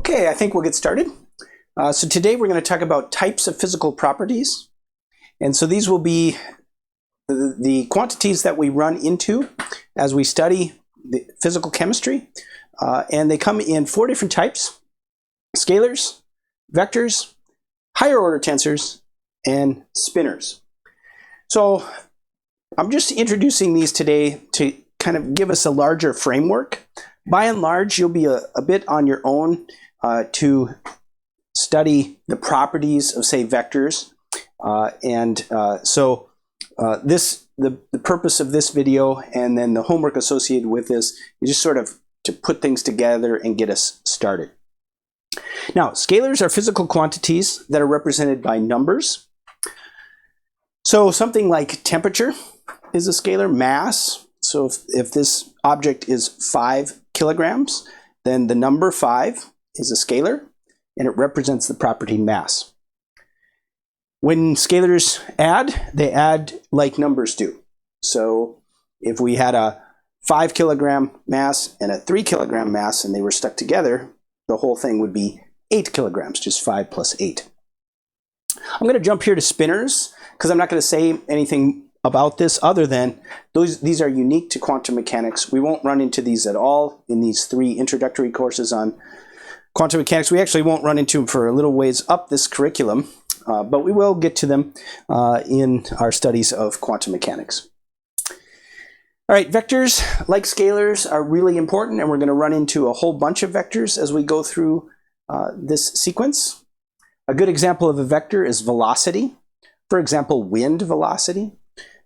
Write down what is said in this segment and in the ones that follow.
Okay, I think we'll get started. So today we're going to talk about types of physical properties. And so these will be the quantities that we run into as we study the physical chemistry. And they come in 4 different types: scalars, vectors, higher order tensors, and spinors. So I'm just introducing these today to kind of give us a larger framework. By and large, you'll be a bit on your own to study the properties of, say, vectors. The purpose of this video and then the homework associated with this is just sort of to put things together and get us started. Now, scalars are physical quantities that are represented by numbers. So something like temperature is a scalar. Mass, so if this object is 5 kilograms, then the number 5 is a scalar, and it represents the property mass. When scalars add, they add like numbers do. So if we had a 5 kilogram mass and a 3 kilogram mass and they were stuck together, the whole thing would be 8 kilograms, just 5 plus 8. I'm going to jump here to spinors because I'm not going to say anything about this other than these are unique to quantum mechanics. We won't run into these at all in these 3 introductory courses on quantum mechanics. We actually won't run into them for a little ways up this curriculum, but we will get to them in our studies of quantum mechanics. All right, vectors, like scalars, are really important, and we're going to run into a whole bunch of vectors as we go through this sequence. A good example of a vector is velocity. For example, wind velocity.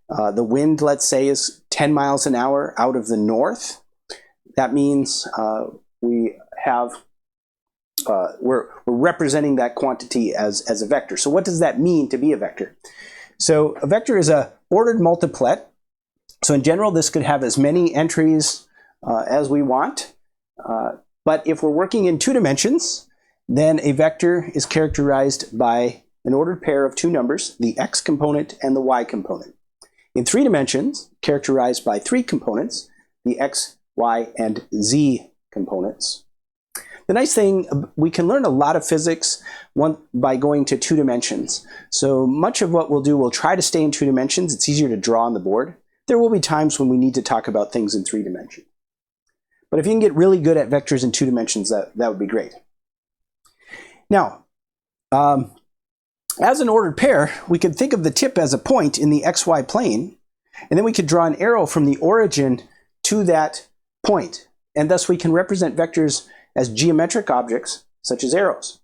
The wind, let's say, is 10 miles an hour out of the north. That means we're representing that quantity as a vector. So what does that mean to be a vector? So a vector is a ordered multiplet. So in general, this could have as many entries as we want. But if we're working in 2 dimensions, then a vector is characterized by an ordered pair of 2 numbers, the x component and the y component. In 3 dimensions, characterized by 3 components, the x, y, and z components. The nice thing, we can learn a lot of physics by going to 2 dimensions. So much of what we'll do, we'll try to stay in 2 dimensions. It's easier to draw on the board. There will be times when we need to talk about things in 3 dimensions. But if you can get really good at vectors in 2 dimensions, that would be great. Now, as an ordered pair, we could think of the tip as a point in the xy plane, and then we could draw an arrow from the origin to that point. And thus we can represent vectors as geometric objects, such as arrows.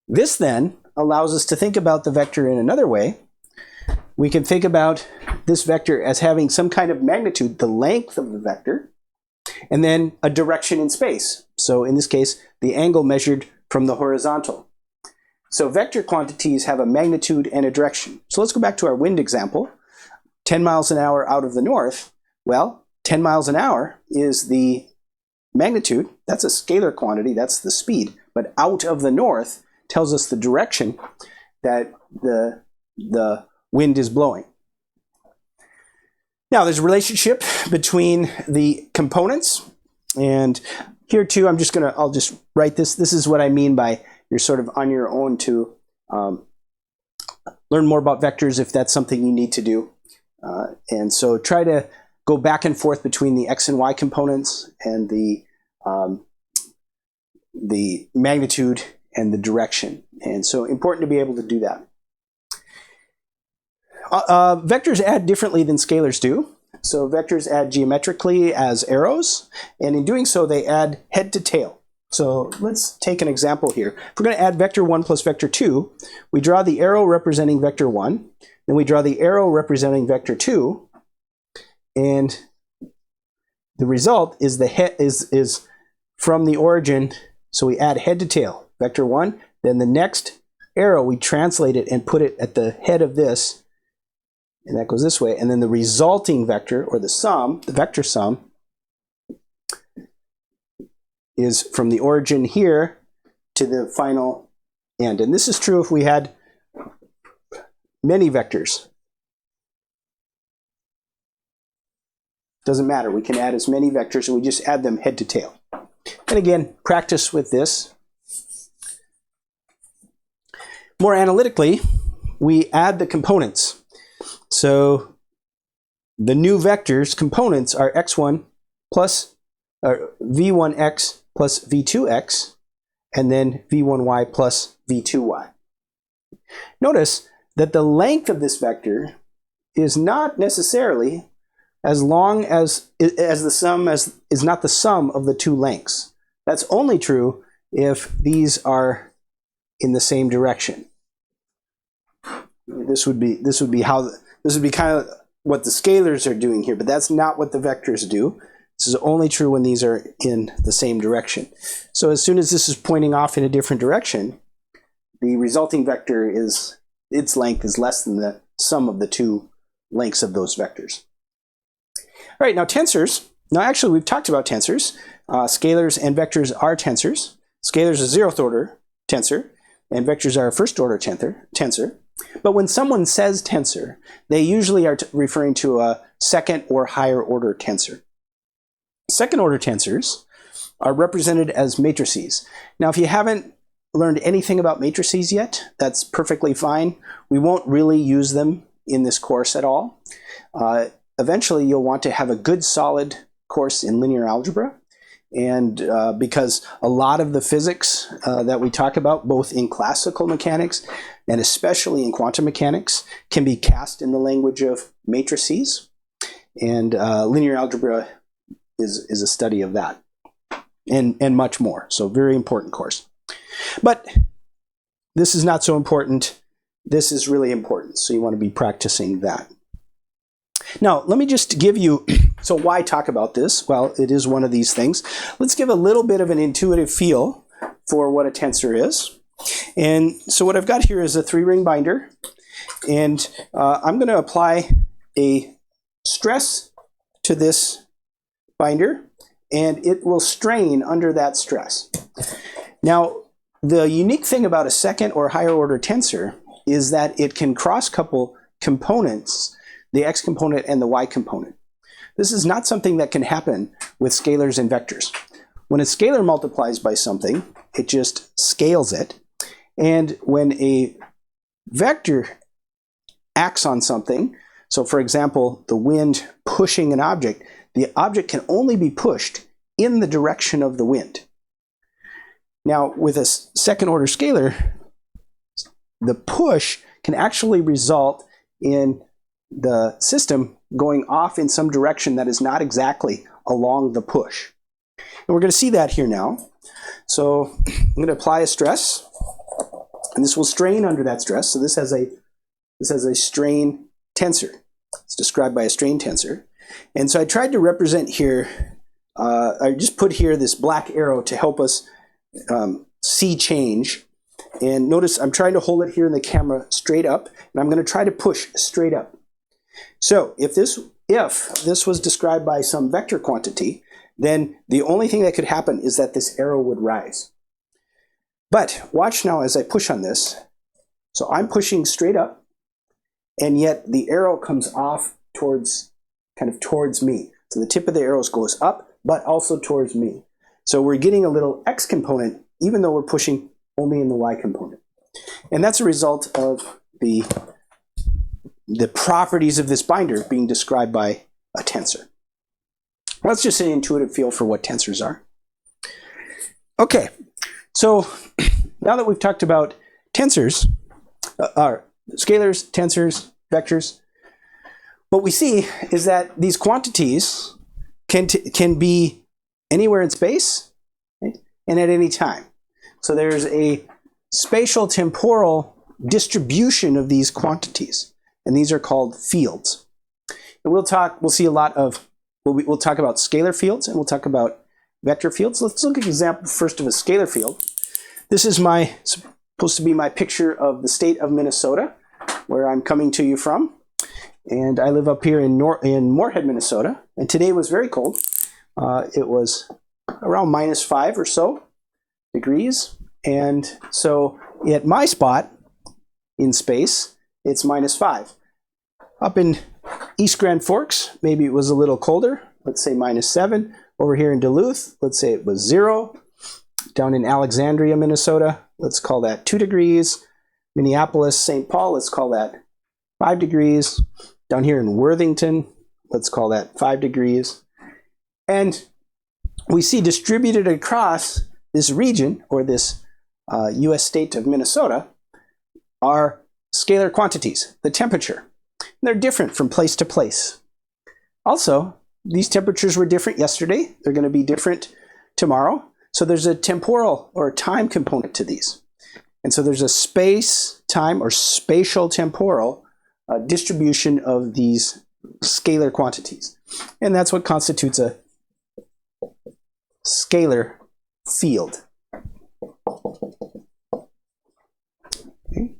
This then allows us to think about the vector in another way. We can think about this vector as having some kind of magnitude, the length of the vector, and then a direction in space. So in this case, the angle measured from the horizontal. So vector quantities have a magnitude and a direction. So let's go back to our wind example. 10 miles an hour out of the north. Well, 10 miles an hour is the magnitude. That's a scalar quantity. That's the speed. But out of the north tells us the direction that the wind is blowing. Now, there's a relationship between the components. And here too, I'll just write this. This is what I mean by you're sort of on your own to learn more about vectors if that's something you need to do. And so try to go back and forth between the x and y components and the magnitude and the direction. And so important to be able to do that. Vectors add differently than scalars do. So vectors add geometrically as arrows, and in doing so, they add head to tail. So let's take an example here. If we're going to add vector 1 plus vector 2, we draw the arrow representing vector 1, then we draw the arrow representing vector 2, and the result is the head is from the origin, so we add head to tail, vector 1, then the next arrow we translate it and put it at the head of this, and that goes this way, and then the resulting vector, or the sum, the vector sum, is from the origin here to the final end. And this is true if we had many vectors. Doesn't matter. We can add as many vectors, and we just add them head to tail. And again, practice with this More analytically, we add the components. So the new vectors components are x1 plus v1x plus v2x, and then v1y plus v2y. Notice that the length of this vector is not necessarily as long as the sum is not the sum of the two lengths. That's only true if these are in the same direction. This would be kind of what the scalars are doing here, but that's not what the vectors do. This is only true when these are in the same direction. So as soon as this is pointing off in a different direction, the resulting vector its length is less than the sum of the two lengths of those vectors. All right, now tensors. Now actually we've talked about tensors. Scalars and vectors are tensors. Scalars are zeroth order tensor, and vectors are a first order tensor. But when someone says tensor, they usually are referring to a second or higher order tensor. Second order tensors are represented as matrices. Now if you haven't learned anything about matrices yet, that's perfectly fine. We won't really use them in this course at all. Eventually you'll want to have a good solid course in linear algebra, and because a lot of the physics that we talk about, both in classical mechanics and especially in quantum mechanics, can be cast in the language of matrices, and linear algebra is a study of that, and much more. So very important course. But this is not so important. This is really important, so you want to be practicing that. Now, let me just give you, so why talk about this? Well, it is one of these things. Let's give a little bit of an intuitive feel for what a tensor is. And so what I've got here is a 3-ring binder, and I'm going to apply a stress to this binder, and it will strain under that stress. Now, the unique thing about a second or higher order tensor is that it can cross-couple components, the x component and the y component. This is not something that can happen with scalars and vectors. When a scalar multiplies by something, it just scales it. And when a vector acts on something, so for example, the wind pushing an object, the object can only be pushed in the direction of the wind. Now, with a second order scalar, the push can actually result in the system going off in some direction that is not exactly along the push. And we're going to see that here now. So I'm going to apply a stress, and this will strain under that stress. So this has a strain tensor. It's described by a strain tensor. And so I tried to represent here, I just put here this black arrow to help us see change. And notice I'm trying to hold it here in the camera straight up, and I'm going to try to push straight up. So if this was described by some vector quantity, then the only thing that could happen is that this arrow would rise. But watch now as I push on this. So I'm pushing straight up, and yet the arrow comes off towards me. So the tip of the arrows goes up, but also towards me. So we're getting a little x component, even though we're pushing only in the y component. And that's a result of the properties of this binder being described by a tensor. That's just an intuitive feel for what tensors are. Okay, so now that we've talked about tensors, scalars, tensors, vectors, what we see is that these quantities can be anywhere in space, right, and at any time. So there's a spatial temporal distribution of these quantities, and these are called fields. And we'll talk about scalar fields, and we'll talk about vector fields. Let's look at an example first of a scalar field. This is supposed to be my picture of the state of Minnesota, where I'm coming to you from. And I live up here in Moorhead, Minnesota. And today was very cold. It was around -5 or so degrees. And so at my spot in space, it's -5. Up in East Grand Forks, maybe it was a little colder. Let's say -7. Over here in Duluth, let's say it was 0. Down in Alexandria, Minnesota, let's call that 2 degrees. Minneapolis, St. Paul, let's call that 5 degrees. Down here in Worthington, let's call that 5 degrees. And we see distributed across this region, or this US state of Minnesota, are scalar quantities, the temperature. And they're different from place to place. Also, these temperatures were different yesterday. They're going to be different tomorrow. So there's a temporal or time component to these. And so there's a space, time, or spatial temporal distribution of these scalar quantities. And that's what constitutes a scalar field. Okay.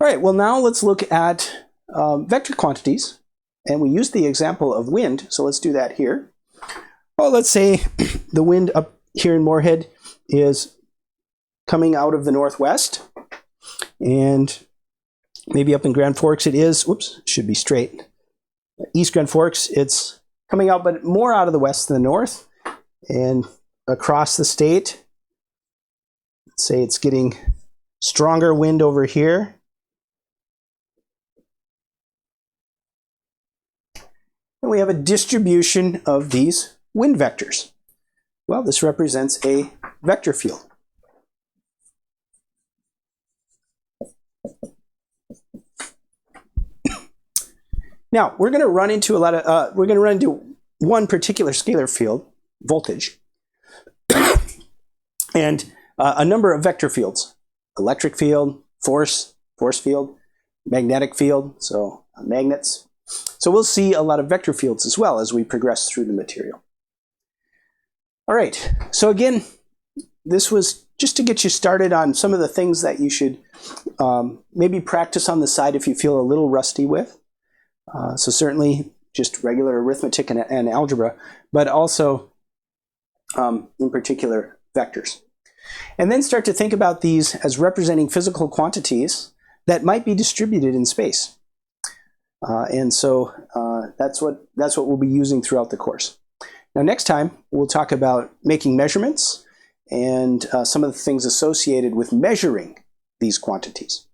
All right, well, now let's look at vector quantities. And we use the example of wind, so let's do that here. Well, let's say the wind up here in Moorhead is coming out of the northwest, and maybe up in Grand Forks it is, whoops, it should be straight. East Grand Forks, it's coming out, but more out of the west than the north, and across the state, let's say it's getting stronger wind over here. And we have a distribution of these wind vectors. Well, this represents a vector field. Now, we're going to run into one particular scalar field, voltage, and a number of vector fields: electric field, force field, magnetic field, so magnets. So we'll see a lot of vector fields as well as we progress through the material. All right, so again, this was just to get you started on some of the things that you should maybe practice on the side if you feel a little rusty with. So certainly just regular arithmetic and algebra, but also in particular vectors. And then start to think about these as representing physical quantities that might be distributed in space. And so that's what we'll be using throughout the course. Now, next time, we'll talk about making measurements and some of the things associated with measuring these quantities.